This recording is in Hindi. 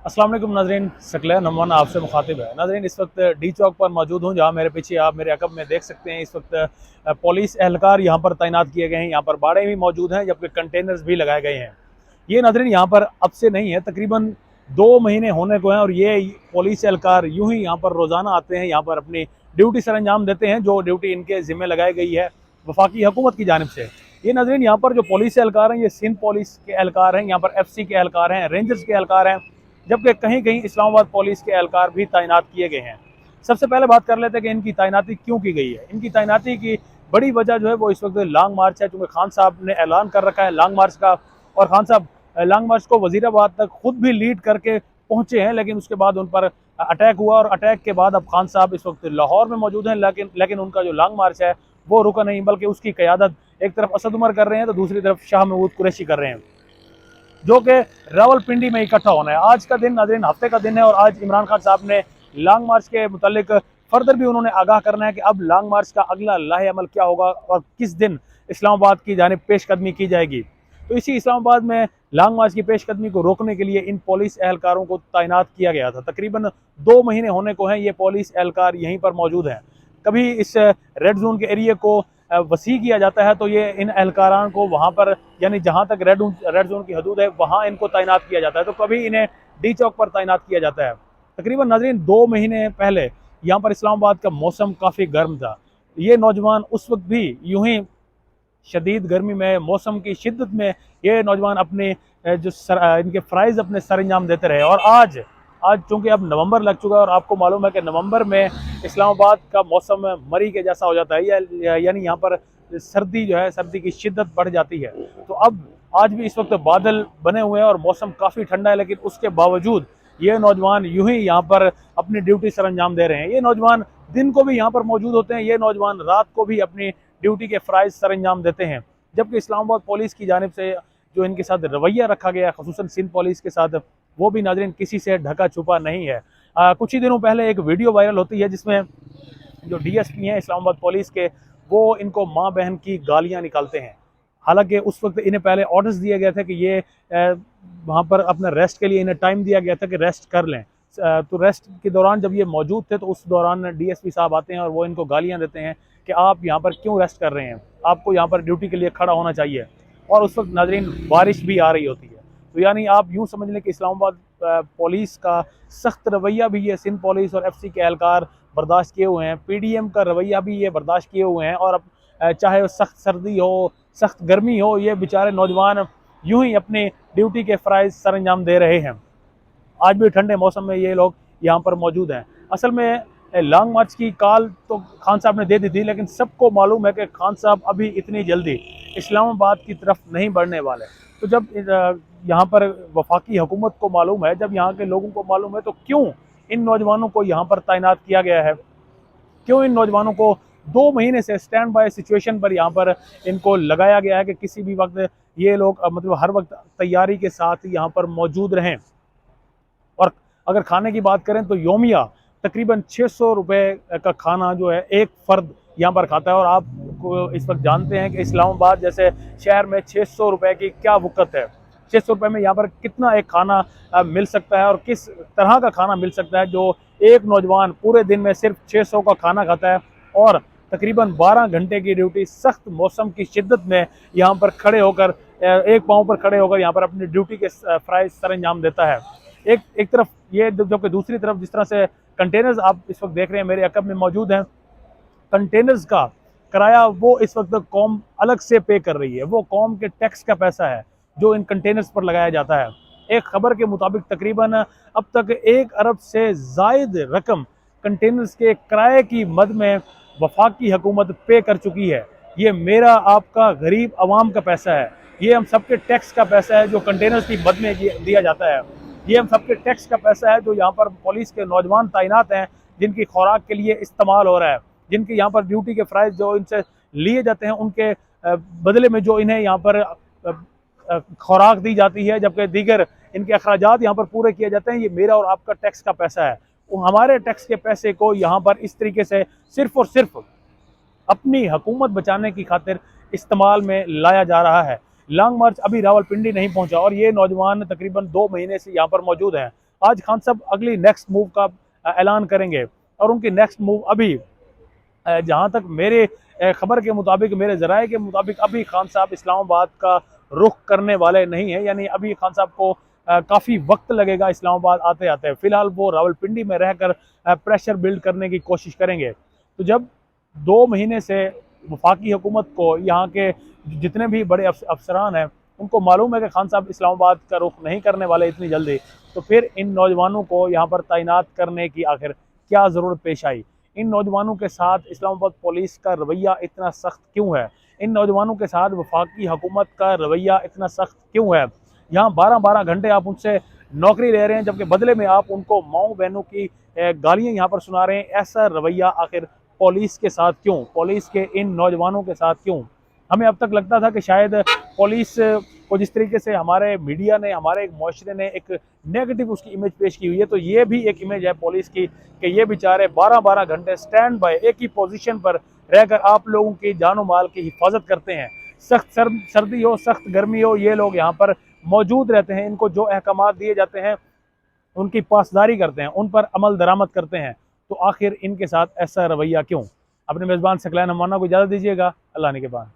अस्सलाम वालेकुम नाज़रीन, सकलैन नमान आपसे मुखातिब है। नाज़रीन, इस वक्त डी चौक पर मौजूद हूँ, जहाँ मेरे पीछे आप मेरे अकब में देख सकते हैं। इस वक्त पुलिस एहलकार यहाँ पर तैनात किए गए हैं। यहाँ पर बाड़े भी मौजूद हैं, जबकि कंटेनर्स भी लगाए गए हैं। ये नाज़रीन यहाँ पर अब से नहीं है, तकरीबन 2 महीने होने को हैं और ये पुलिस एहलकार यूँ ही यहाँ पर रोज़ाना आते हैं, यहाँ पर अपनी ड्यूटी सर अंजाम देते हैं, जो ड्यूटी इनके ज़िम्मे लगाई गई है वफाकी हुकूमत की जानिब से। ये नाज़रीन यहाँ पर जो पुलिस एहलकार हैं, ये सिंध पुलिस के एहलकार हैं, यहाँ पर FC के एहलकार हैं, रेंजर्स के एहलकार हैं, जबकि कहीं कहीं इस्लामाबाद पुलिस के एहलकार भी तैनात किए गए हैं। सबसे पहले बात कर लेते हैं कि इनकी तैनाती क्यों की गई है। इनकी तैनाती की बड़ी वजह जो है वो इस वक्त लॉन्ग मार्च है, चूँकि खान साहब ने ऐलान कर रखा है लॉन्ग मार्च का, और खान साहब लॉन्ग मार्च को वजीराबाद तक खुद भी लीड करके पहुंचे हैं, लेकिन उसके बाद उन पर अटैक हुआ और अटैक के बाद अब खान साहब इस वक्त लाहौर में मौजूद हैं, लेकिन उनका जो लॉन्ग मार्च है वो रुका नहीं, बल्कि उसकी क़यादत एक तरफ असद उमर कर रहे हैं तो दूसरी तरफ शाह महमूद कुरैशी कर रहे हैं, जो कि रावलपिंडी में इकट्ठा होना है। आज का दिन नाज़रीन हफ्ते का दिन है और आज इमरान खान साहब ने लॉन्ग मार्च के मुतालिक फर्दर भी उन्होंने आगाह करना है कि अब लॉन्ग मार्च का अगला लाहे अमल क्या होगा और किस दिन इस्लामाबाद की जानिब पेशकदमी की जाएगी। तो इसी इस्लामाबाद में लॉन्ग मार्च की पेशकदमी को रोकने के लिए इन पुलिस एहलकारों को तैनात किया गया था। तकरीबन 2 महीने होने को हैं ये पुलिस एहलकार यहीं पर मौजूद हैं। कभी इस रेड जोन के एरिया को वसी किया जाता है तो ये इन एहलकारान को वहाँ पर, यानी जहाँ तक रेड जोन की हदूद है वहाँ इनको तैनात किया जाता है, तो कभी इन्हें डी चौक पर तैनात किया जाता है। तकरीबन नाज़रीन 2 महीने पहले यहाँ पर इस्लामाबाद का मौसम काफ़ी गर्म था। ये नौजवान उस वक्त भी यूं ही शदीद गर्मी में, मौसम की शिद्दत में ये नौजवान अपने इनके फ़राइज़ अपने सर अंजाम देते रहे। और आज चूँकि अब नवंबर लग चुका है और आपको मालूम है कि नवंबर में इस्लामाबाद का मौसम मरी के जैसा हो जाता है, यानी यहाँ पर सर्दी जो है, सर्दी की शिद्दत बढ़ जाती है। तो अब आज भी इस वक्त बादल बने हुए हैं और मौसम काफ़ी ठंडा है, लेकिन उसके बावजूद ये नौजवान यूं ही यहाँ पर अपनी ड्यूटी सर अंजाम दे रहे हैं। ये नौजवान दिन को भी यहाँ पर मौजूद होते हैं, ये नौजवान रात को भी अपनी ड्यूटी के फ़राइज़ सर अंजाम देते हैं। जबकि इस्लामाबाद पुलिस की जानिब से जो इनके साथ रवैया रखा गया, ख़ुसूसन सिंध पुलिस के साथ, वो भी नाज़रीन किसी से ढका छुपा नहीं है। कुछ ही दिनों पहले एक वीडियो वायरल होती है जिसमें जो DSP हैं इस्लामाबाद पुलिस के, वो इनको माँ बहन की गालियाँ निकालते हैं। हालांकि उस वक्त इन्हें पहले ऑर्डर्स दिए गए थे कि ये वहाँ पर अपने रेस्ट के लिए इन्हें टाइम दिया गया था कि रेस्ट कर लें। तो रेस्ट के दौरान जब ये मौजूद थे तो उस दौरान DSP साहब आते हैं और वो इनको गालियाँ देते हैं कि आप यहाँ पर क्यों रेस्ट कर रहे हैं, आपको यहाँ पर ड्यूटी के लिए खड़ा होना चाहिए। और उस वक्त नाज़रीन बारिश भी आ रही होती है। तो यानी आप यूँ समझ लें कि इस्लामाबाद पुलिस का सख्त रवैया भी ये सिंध पुलिस और FC के एहलकार बर्दाश्त किए हुए हैं, PDM का रवैया भी ये बर्दाश्त किए हुए हैं। और अब चाहे वो सख्त सर्दी हो, सख्त गर्मी हो, ये बेचारे नौजवान यूं ही अपनी ड्यूटी के फ़राइज़ सर अंजाम दे रहे हैं। आज भी ठंडे मौसम में ये लोग यहाँ पर मौजूद हैं। असल में लॉन्ग मार्च की कॉल तो खान साहब ने दे दी थी, लेकिन सबको मालूम है कि खान साहब अभी इतनी जल्दी इस्लामाबाद की तरफ नहीं बढ़ने वाले। तो जब यहाँ पर वफाकी हुकूमत को मालूम है, जब यहाँ के लोगों को मालूम है, तो क्यों इन नौजवानों को यहाँ पर तैनात किया गया है, क्यों इन नौजवानों को 2 महीने से स्टैंड बाय सिचुएशन पर यहाँ पर इनको लगाया गया है कि किसी भी वक्त ये लोग मतलब हर वक्त तैयारी के साथ यहाँ पर मौजूद रहें। और अगर खाने की बात करें तो योमिया तकरीबन 600 रुपये का खाना जो है एक फ़र्द यहाँ पर खाता है। और आप इस वक्त जानते हैं कि इस्लामाबाद जैसे शहर में 600 रुपये की क्या वक़्त है। 600 रुपये में यहाँ पर कितना एक खाना मिल सकता है और किस तरह का खाना मिल सकता है, जो एक नौजवान पूरे दिन में सिर्फ 600 का खाना खाता है और तकरीबन 12 घंटे की ड्यूटी सख्त मौसम की शिद्दत में यहाँ पर खड़े होकर, एक पाँव पर खड़े होकर यहाँ पर अपनी ड्यूटी के फ़राइज़ सर अंजाम देता है। एक तरफ ये, जबकि दूसरी तरफ जिस तरह से कंटेनर्स आप इस वक्त देख रहे हैं मेरे अकब में मौजूद हैं, कंटेनर्स का किराया वो इस वक्त कौम अलग से पे कर रही है। वो कौम के टैक्स का पैसा है जो इन कंटेनर्स पर लगाया जाता है। एक खबर के मुताबिक तकरीबन अब तक 1 अरब से ज़ायद रकम कंटेनर्स के किराए की मद में वफाकी हुकूमत पे कर चुकी है। ये मेरा आपका गरीब आवाम का पैसा है, ये हम सबके टैक्स का पैसा है जो कंटेनर्स की मद में दिया जाता है। ये हम सबके टैक्स का पैसा है जो यहाँ पर पुलिस के नौजवान तैनात हैं, जिनकी खुराक के लिए इस्तेमाल हो रहा है, जिनके यहाँ पर ड्यूटी के फ़राइज़ जो इनसे लिए जाते हैं उनके बदले में जो इन्हें यहाँ पर खुराक दी जाती है, जबकि दीगर इनके अखराजात यहाँ पर पूरे किए जाते हैं। ये मेरा और आपका टैक्स का पैसा है। वो हमारे टैक्स के पैसे को यहाँ पर इस तरीके से सिर्फ़ और सिर्फ अपनी हुकूमत बचाने की खातिर इस्तेमाल में लाया जा रहा है। लॉन्ग मार्च अभी रावलपिंडी नहीं पहुंचा और ये नौजवान तकरीबन 2 महीने से यहाँ पर मौजूद हैं। आज खान साहब अगली नेक्स्ट मूव का ऐलान करेंगे, और उनकी नेक्स्ट मूव अभी जहाँ तक मेरे खबर के मुताबिक, मेरे ज़राए के मुताबिक, अभी खान साहब इस्लामाबाद का रुख करने वाले नहीं हैं। यानी अभी खान साहब को काफ़ी वक्त लगेगा इस्लामाबाद आते आते। फ़िलहाल वो रावलपिंडी में रहकर प्रेशर बिल्ड करने की कोशिश करेंगे। तो जब 2 महीने से वफाकी हुकूमत को, यहाँ के जितने भी बड़े अफसरान हैं, उनको मालूम है कि खान साहब इस्लामाबाद का रुख नहीं करने वाले इतनी जल्दी, तो फिर इन नौजवानों को यहाँ पर तैनात करने की आखिर क्या ज़रूरत पेश आई? इन नौजवानों के साथ इस्लामाबाद पुलिस का रवैया इतना सख्त क्यों है? इन नौजवानों के साथ वफाकी हुकूमत का रवैया इतना सख्त क्यों है? यहाँ 12-12 घंटे आप उनसे नौकरी ले रहे हैं, जबकि बदले में आप उनको माओ बहनों की गालियाँ यहाँ पर सुना रहे हैं। ऐसा रवैया आखिर पुलिस के साथ क्यों? पुलिस के इन नौजवानों के साथ क्यों? हमें अब तक लगता था कि शायद पुलिस को जिस तरीके से हमारे मीडिया ने, हमारे एक मुआशरे ने एक नेगेटिव उसकी इमेज पेश की हुई है, तो ये भी एक इमेज है पुलिस की कि ये बेचारे 12-12 घंटे स्टैंड बाय, एक ही पोजीशन पर रहकर आप लोगों की जानो माल की हिफाजत करते हैं। सख्त सर्दी हो, सख्त गर्मी हो, ये लोग यहाँ पर मौजूद रहते हैं। इनको जो अहकामात दिए जाते हैं उनकी पासदारी करते हैं, उन पर अमल दरामद करते हैं। तो आखिर इनके साथ ऐसा रवैया क्यों? अपने मेज़बान सकलैन अमाना को इजाज़त दीजिएगा। अल्लाह ने के बाद।